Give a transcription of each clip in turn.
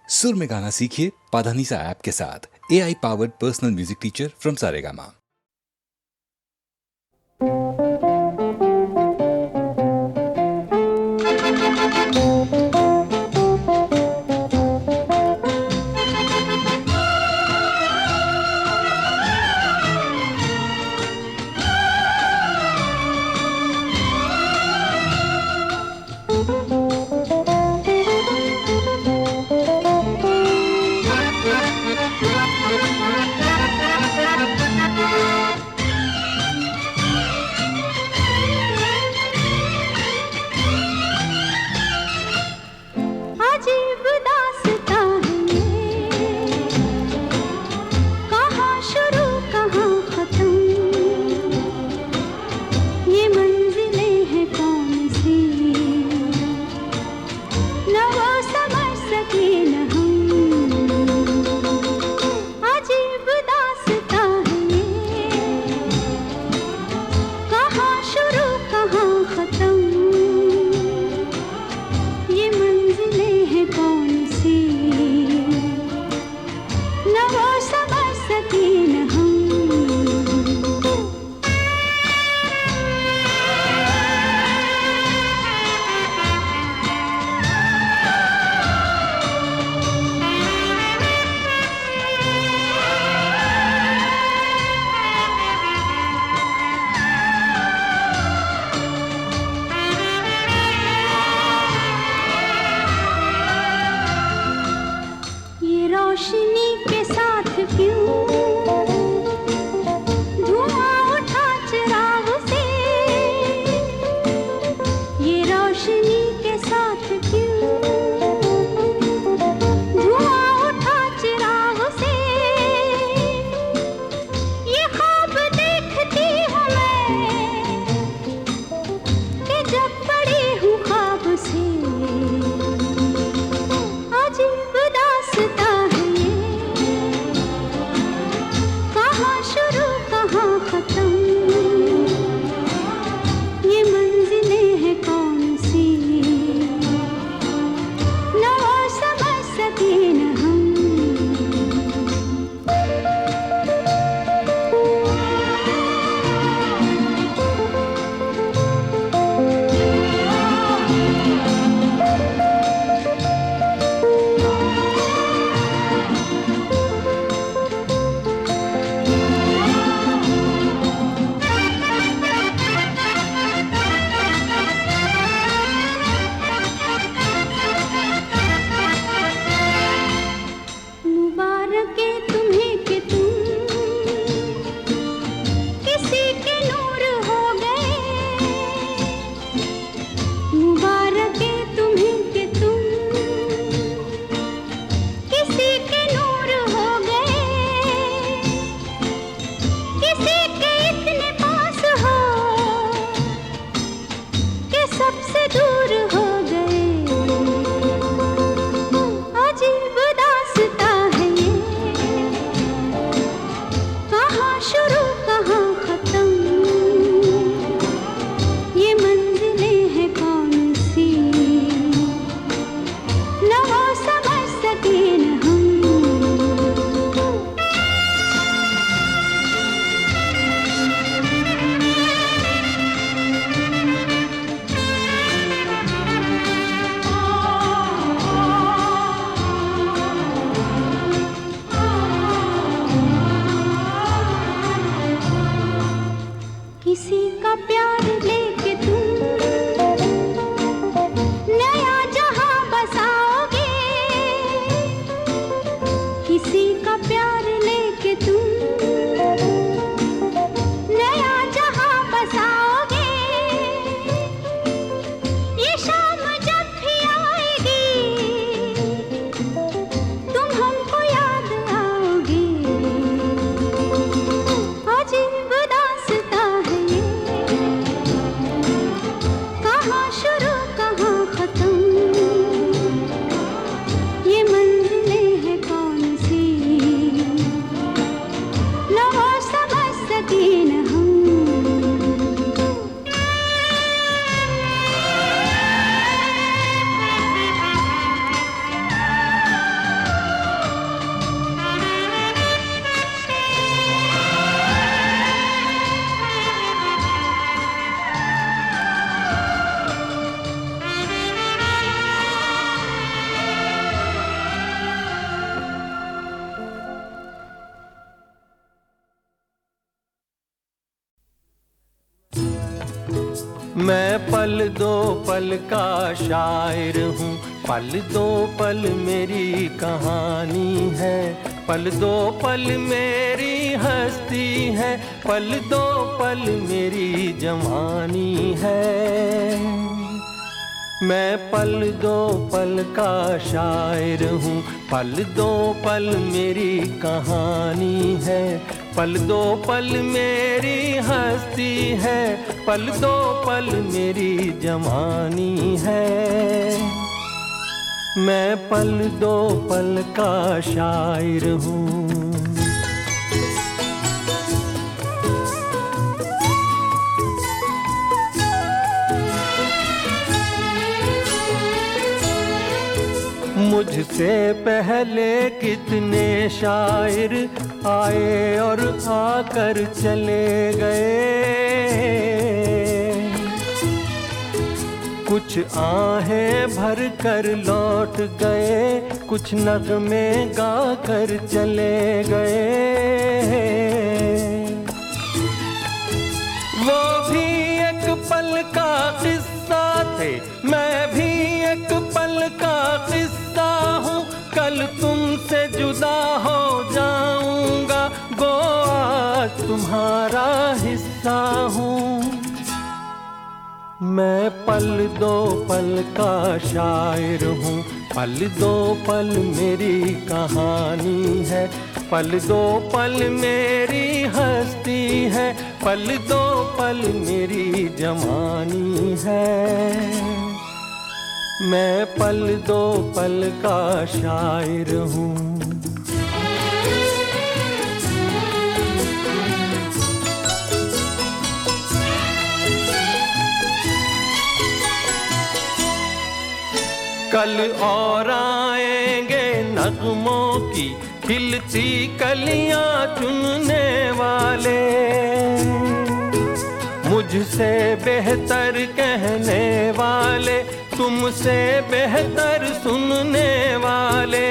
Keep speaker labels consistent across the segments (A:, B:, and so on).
A: सुर में गाना सीखिए पाधानीसा ऐप के साथ। AI powered personal music teacher from Saregama.
B: मैं पल दो पल का शायर हूँ, पल दो पल मेरी कहानी है, पल दो पल मेरी हस्ती है, पल दो पल मेरी जवानी है। मैं पल दो पल का शायर हूँ, पल दो पल मेरी कहानी है, पल दो पल मेरी हस्ती है, पल दो पल मेरी जवानी है। मैं पल दो पल का शायर हूँ। मुझसे पहले कितने शायर आए और आकर चले गए, कुछ आहें भर कर लौट गए, कुछ नगमे गा कर चले गए। वो भी एक पल का किस्सा थे, मैं भी एक पल का किस्सा हूँ, कल तुमसे जुदा हो जाऊंगा, गो आज तुम्हारा हिस्सा हूँ। मैं पल दो पल का शायर हूँ, पल दो पल मेरी कहानी है, पल दो पल मेरी हस्ती है, पल दो पल मेरी जवानी है। मैं पल दो पल का शायर हूँ। कल और आएंगे नगमों की खिलती कलियां चुनने वाले, मुझसे बेहतर कहने वाले, तुमसे बेहतर सुनने वाले।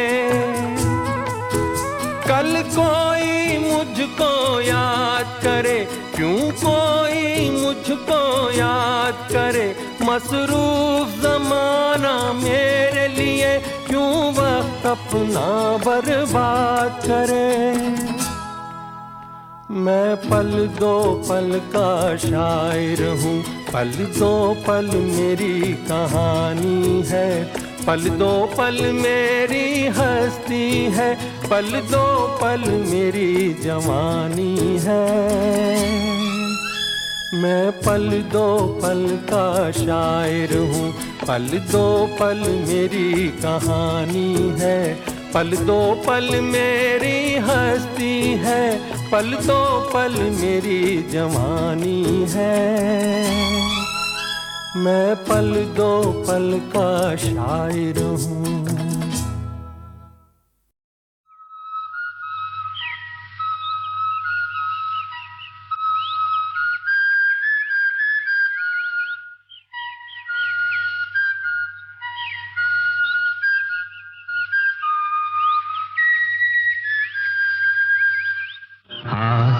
B: कल कोई मुझको याद करे, क्यों कोई मुझको याद करे, मसरूफ ज़माना मेरे लिए क्यों वक्त अपना बर्बाद करे। मैं पल दो पल का शायर हूँ, पल दो पल मेरी कहानी है, पल दो पल मेरी हस्ती है, पल दो पल मेरी जवानी है। मैं पल दो पल का शायर हूँ, पल दो पल मेरी कहानी है, पल दो पल मेरी हस्ती है, पल दो पल मेरी जवानी है। मैं पल दो पल का शायर हूँ।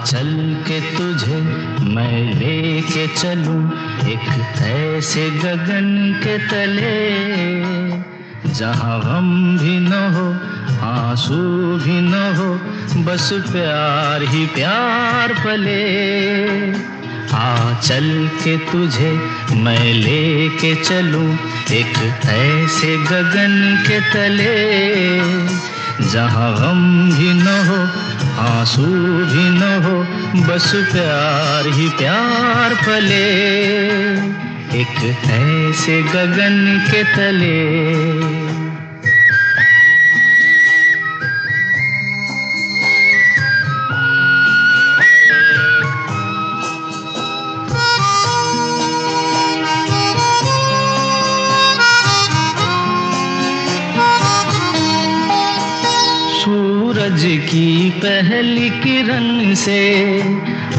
C: चल के तुझे मैं लेके चलूं एक ऐसे गगन के तले, जहां गम भी न हो आंसू भी न हो, बस प्यार ही प्यार पले। चल के तुझे मैं लेके चलूं एक ऐसे गगन के तले, जहां गम भी न हो आंसू भी न हो, बस प्यार ही प्यार पले, एक ऐसे गगन के तले। सूरज की पहली किरण से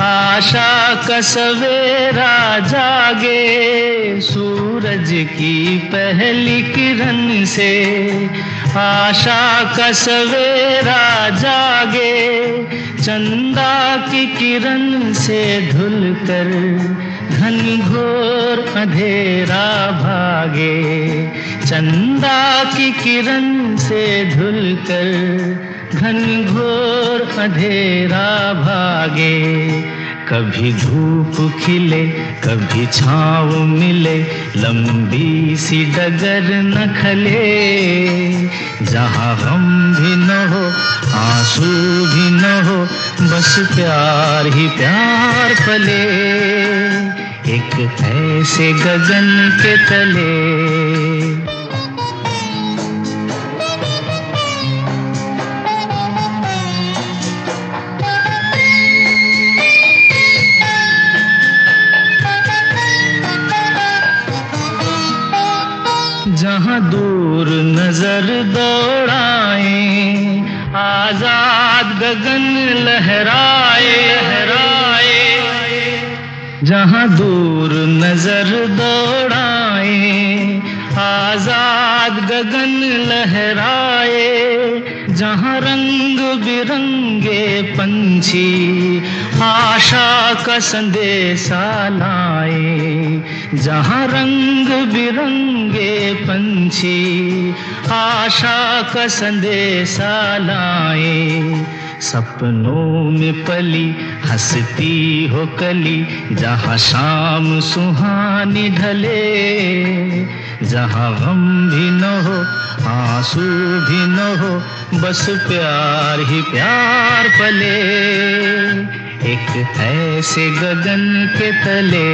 C: आशा का सवेरा जागे, सूरज की पहली किरण से आशा का सवेरा जागे, चंदा की किरण से धुल कर घनघोर अंधेरा भागे, चंदा की किरण से धुलकर घनघोर अंधेरा भागे। कभी धूप खिले कभी छाँव मिले, लंबी सी डगर न खले। जहाँ गम भी न हो आंसू भी न हो, बस प्यार ही प्यार पले, एक ऐसे गगन के तले। जहाँ दूर नजर दौड़ाए, आजाद गगन लहराए लहराए। जहाँ दूर नजर दौड़ाए, आजाद गगन लहराए। जहाँ रंग बिरंगे पंछी आशा का संदेशा लाए। जहाँ रंग बिरंगे पंछी आशा का संदेशा लाए। सपनों में पली हंसती हो कली, जहाँ शाम सुहानी ढले। जहाँ गम भी न हो आंसू भी न हो, बस प्यार ही प्यार पले, एक ऐसे गगन के तले।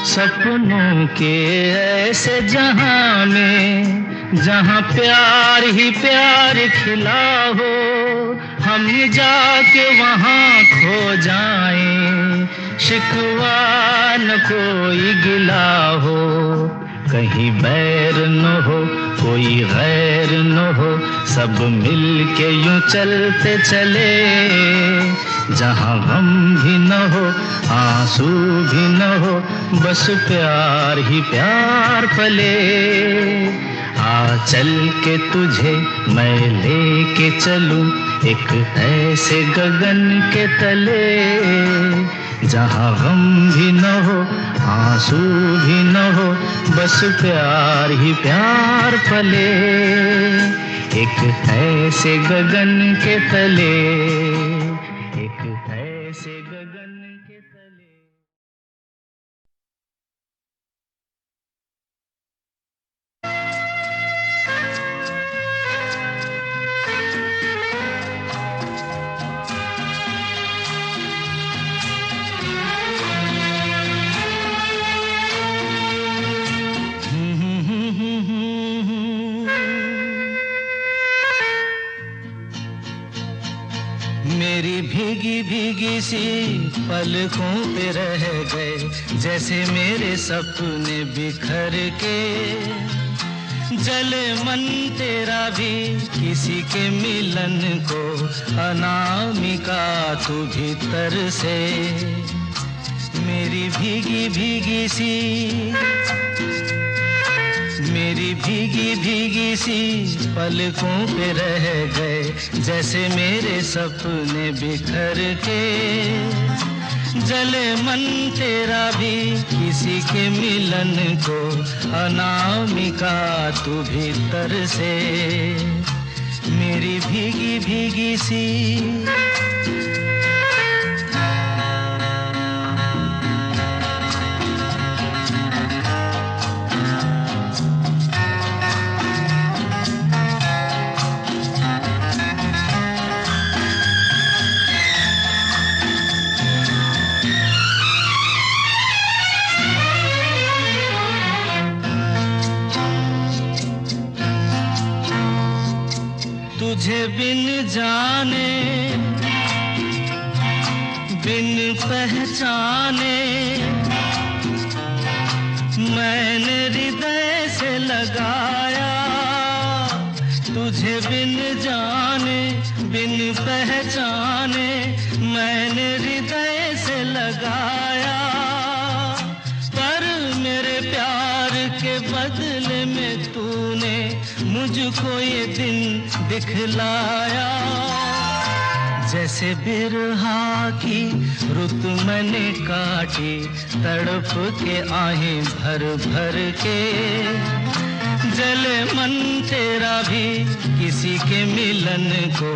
C: सपनों के ऐसे जहां में, जहां प्यार ही प्यार खिला हो, हम जाके वहां खो जाएं, शिकवा न कोई गिला हो। कहीं बैर न हो कोई गैर न हो, सब मिल के यूं चलते चले। जहाँ गम भी न हो आंसू भी न हो, बस प्यार ही प्यार पले। आ चल के तुझे मैं लेके चलूं, एक ऐसे गगन के तले। जहाँ गम भी न हो आंसू भी न हो, बस प्यार ही प्यार पले, एक ऐसे गगन के तले, एक ऐसे गगन के तले।
D: मेरी भीगी भीगी सी पलकों पे रह गए, जैसे मेरे सपने बिखर के। जले मन तेरा भी किसी के मिलन को, अनामिका तू भीतर से। मेरी भीगी भीगी सी, मेरी भीगी भीगी सी पलकों पे रह गए, जैसे मेरे सपने बिखर के। जले मन तेरा भी किसी के मिलन को, अनामिका तू भीतर से। मेरी भीगी भीगी सी। तुझे बिन जाने बिन पहचाने, मैंने हृदय से लगाया। तुझे बिन जाने बिन पहचाने, मैंने हृदय लगाया, पर मेरे प्यार के बदले में तूने मुझको ये दिन दिखलाया। जैसे बिरहा की रुत मैंने काटी, तड़प के आहें भर भर के, जले मन तेरा भी किसी के मिलन को,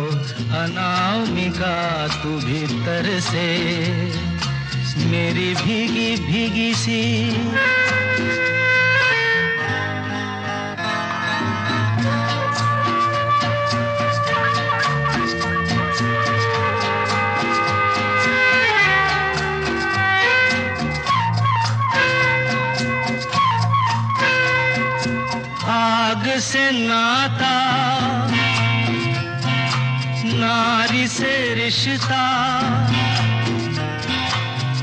D: अनामिका तू भीतर से मेरी भीगी भीगी सी। आग से नाता, नारी से रिश्ता,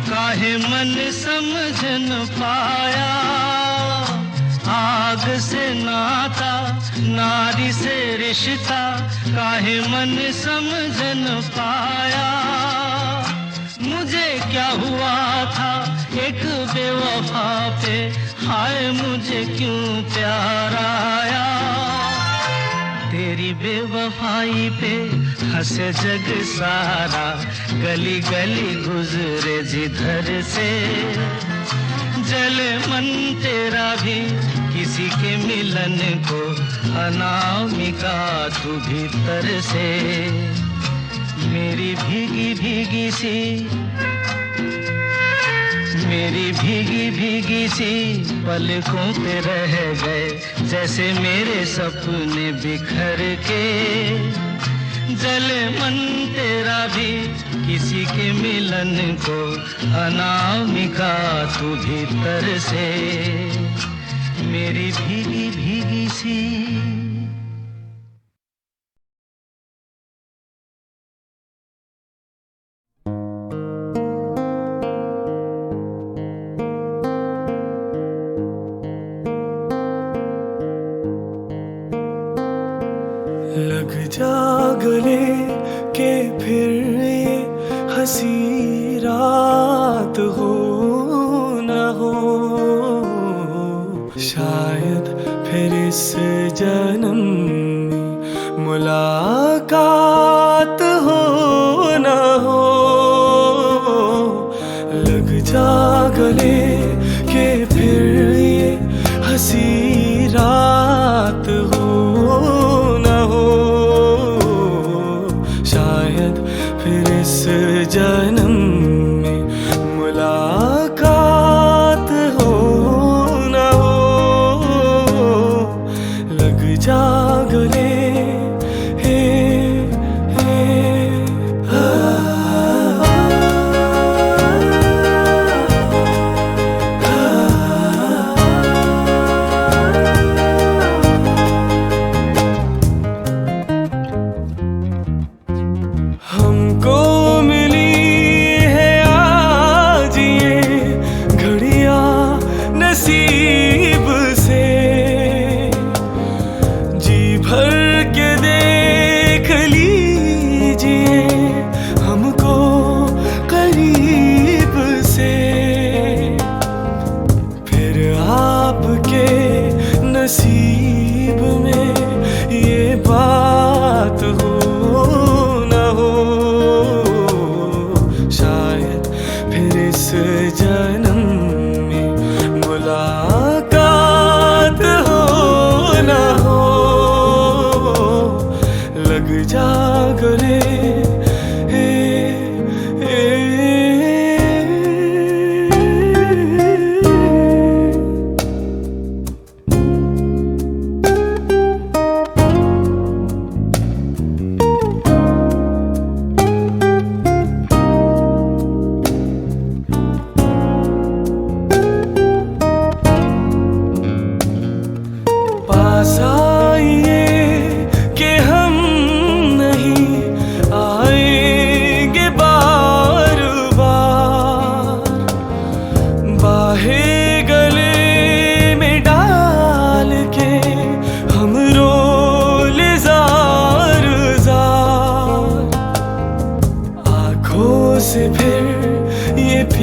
D: काहे मन समझ न पाया। आग से नाता, नारी से रिश्ता, काहे मन समझ न पाया। मुझे क्या हुआ था एक बेवफा पे, हाय मुझे क्यों प्यार आया। तेरी बेवफाई पे हंसे जग सारा, गली गली गुजरे जिधर से, जले मन तेरा भी किसी के मिलन को, अनामिका तू भीतर से मेरी भीगी भीगी सी, मेरी भीगी भीगी सी पलकों पे रह गए, जैसे मेरे सपने बिखर के, जले मन तेरा भी किसी के मिलन को, अनामिका तू भीतर से मेरी भीगी भीगी सी।
B: लग जा गले के फिर ये हंसी रात हो न हो, शायद फिर इस जन्म में मुलाकात हो न हो। लग जा गले के फिर ये हंसी रात हो न हो, शायद फिर इस जन्म में मुलाकात हो न हो। लग जा गले हमको मिली है आज ये घड़ियां नसीब से, जी भर के देख लीजिए हमको करीब से, फिर आपके नसीब में ये बात हो न हो, शायद फिर इस जन्म में मुलाकात हो न हो। लग जा गले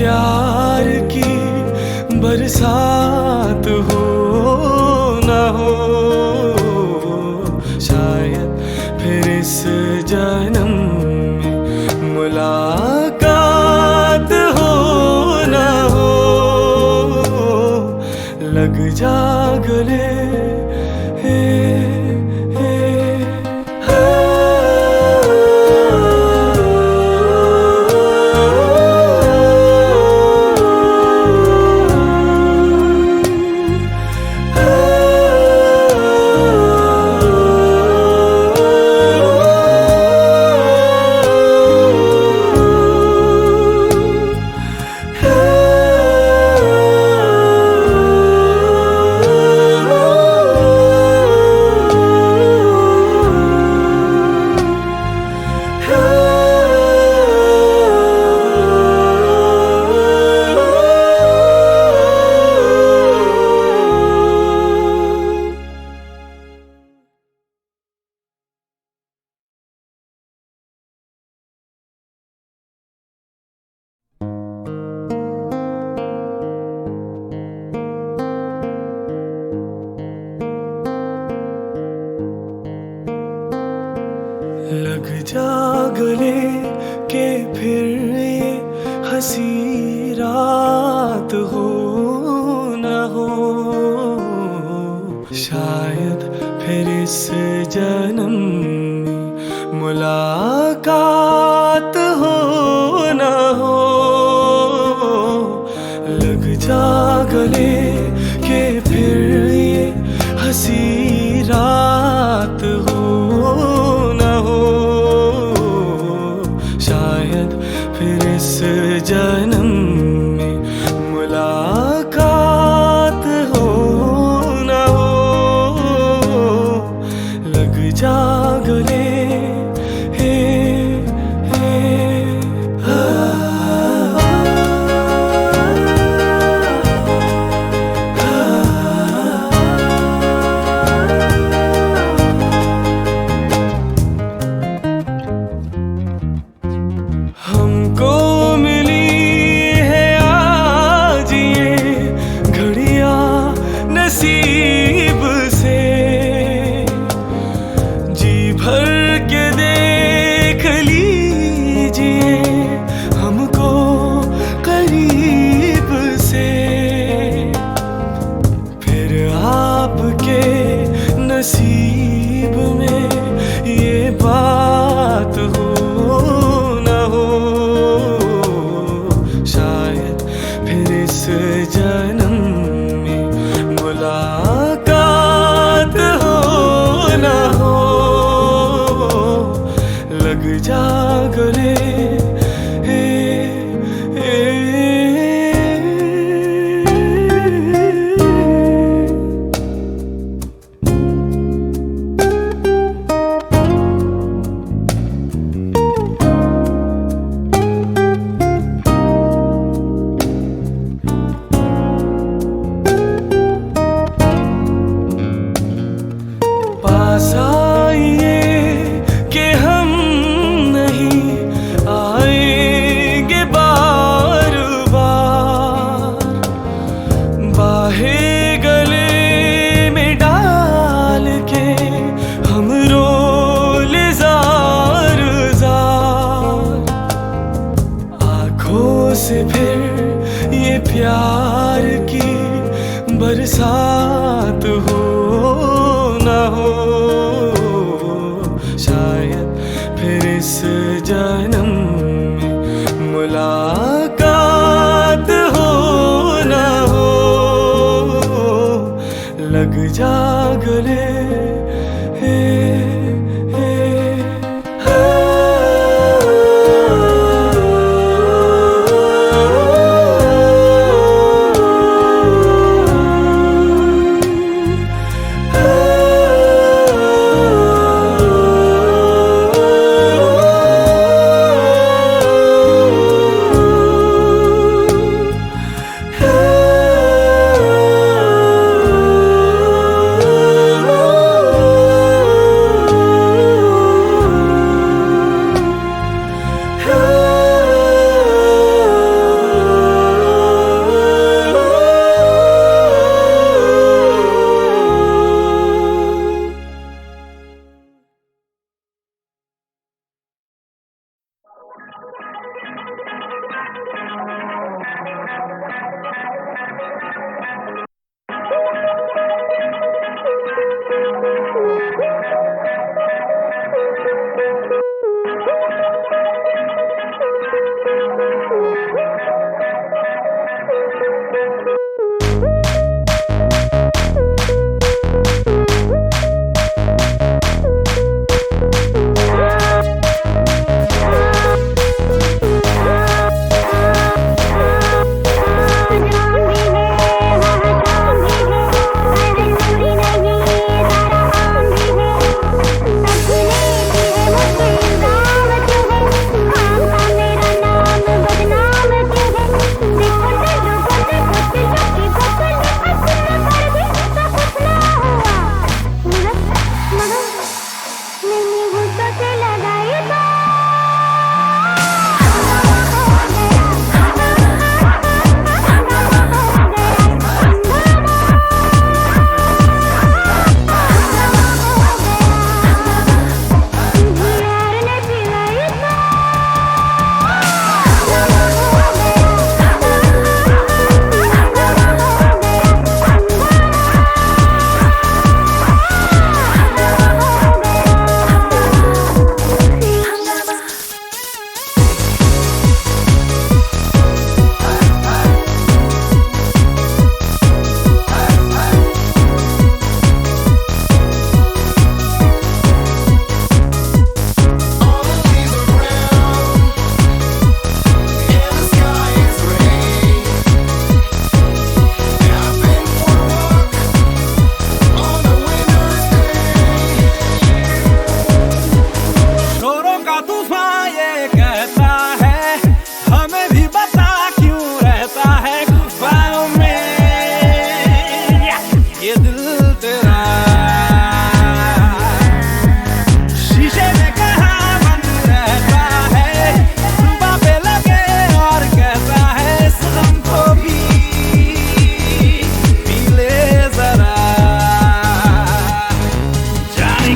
B: प्यार की बरसात हो ना हो, शायद फिर इस जन्म में मुलाकात हो ना हो। लग जा गले लग जा गले के फिर ये हंसी रात हो ना हो, शायद फिर इस जन्म में मुलाकात हो ना हो। लग जा गले के फिर ये हंसी रात हो ना हो, शायद फिर इस जन्म में मुलाकात हो ना हो। लग जा गले हमको मिली है आज ये घड़ियां नसीब से, जी भर के देख लीजिए हमको करीब से। फिर आपके नसीब में ये बात हो ना हो, शायद फिर इस जन्म में मुलाकात हो ना हो। लग जा गले पास आइए कि हम नहीं आएंगे बार बार, बाहें गले में डाल के हम रोले जार जार। आँखों से फिर ये प्यार की बरसात हो ना हो, शायद फिर इस जन्म में मुलाकात हो ना हो। लग जा गले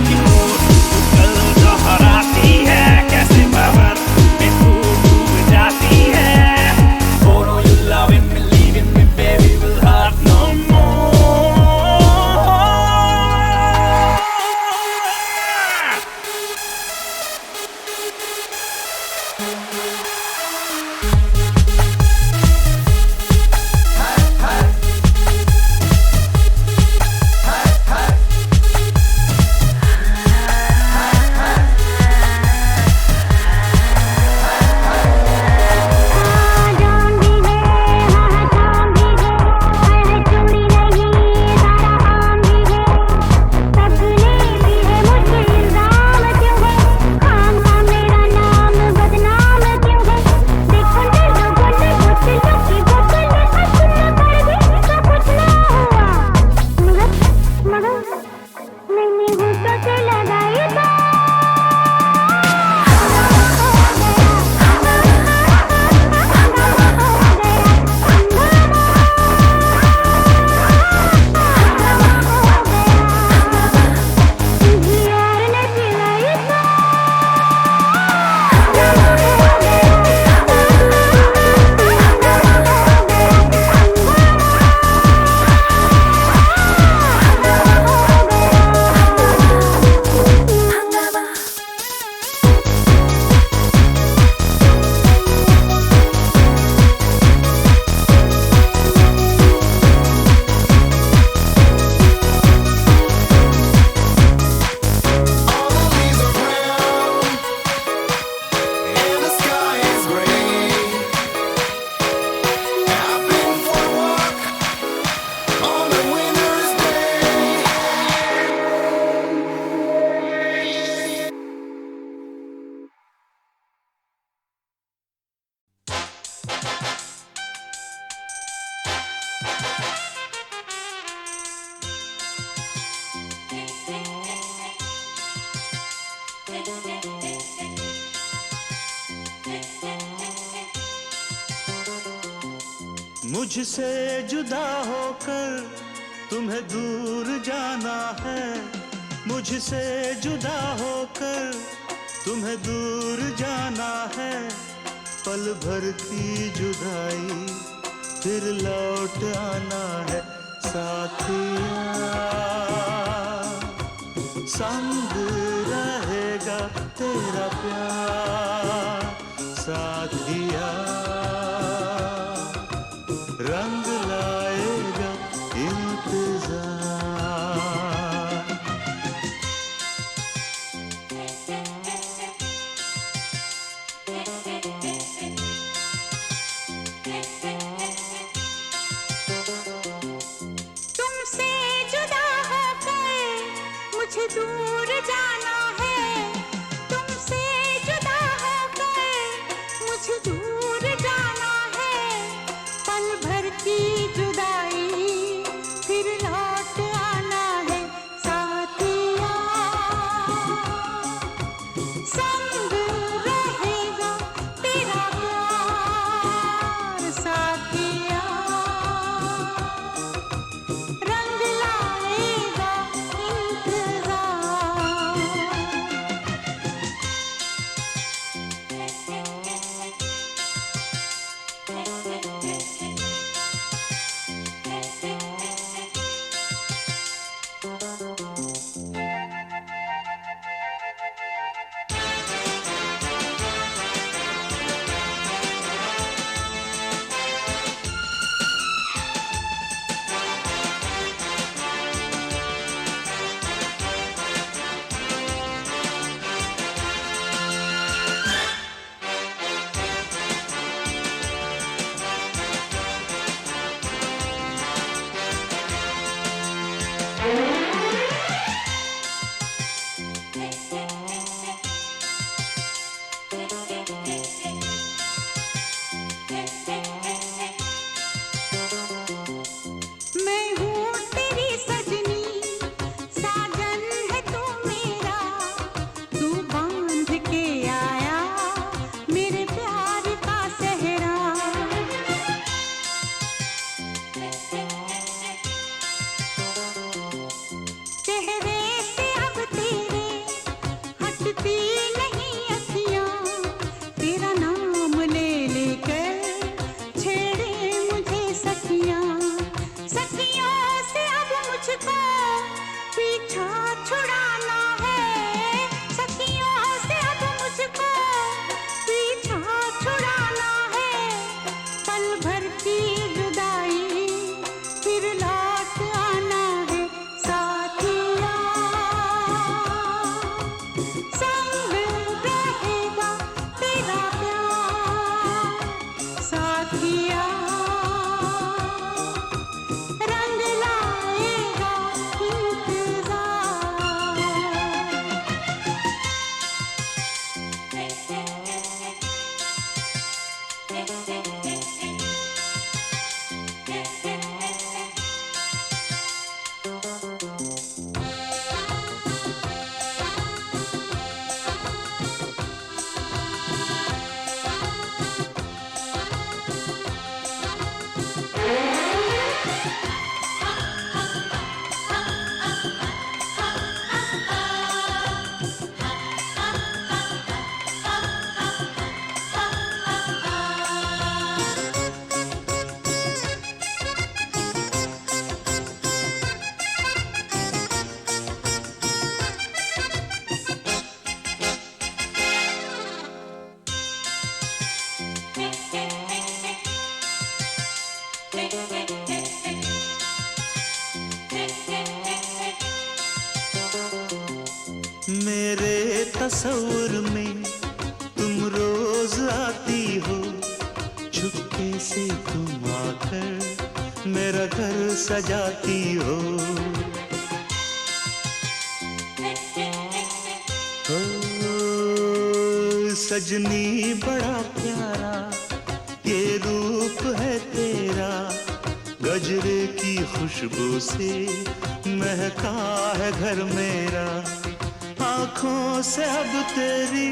E: की मोर कल दोहराती है कैसे बाबर में तू डूब जाती है Oh no you loving me leaving me baby will hurt no more
D: मुझसे जुदा होकर तुम्हें दूर जाना है मुझसे जुदा होकर तुम्हें दूर जाना है पल भर की जुदाई फिर लौट आना है साथिया संग रहेगा तेरा प्यार साथिया रंग लाएगा इंतजार
F: तुमसे जुदा होकर मुझे दूर जाना है तुमसे जुदा होकर मुझे दूर जाना है पल भर की जुदाई फिर लौट आना है साथिया संग रहेगा तेरा प्यार साथिया रंग लाएगा इंतजार
D: मेरे तस्वुर में तुम रोज आती हो, चुपके से तुम आकर मेरा घर सजाती हो। सजनी बड़ा प्यारा ये रूप है तेरा, गजरे की खुशबू से महका है घर मेरा। आँखों से अब तेरी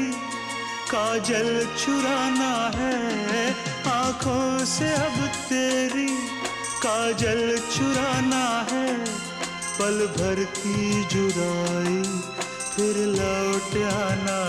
D: काजल चुराना है, आँखों से अब तेरी काजल चुराना है। पल भर की जुदाई फिर लौट आना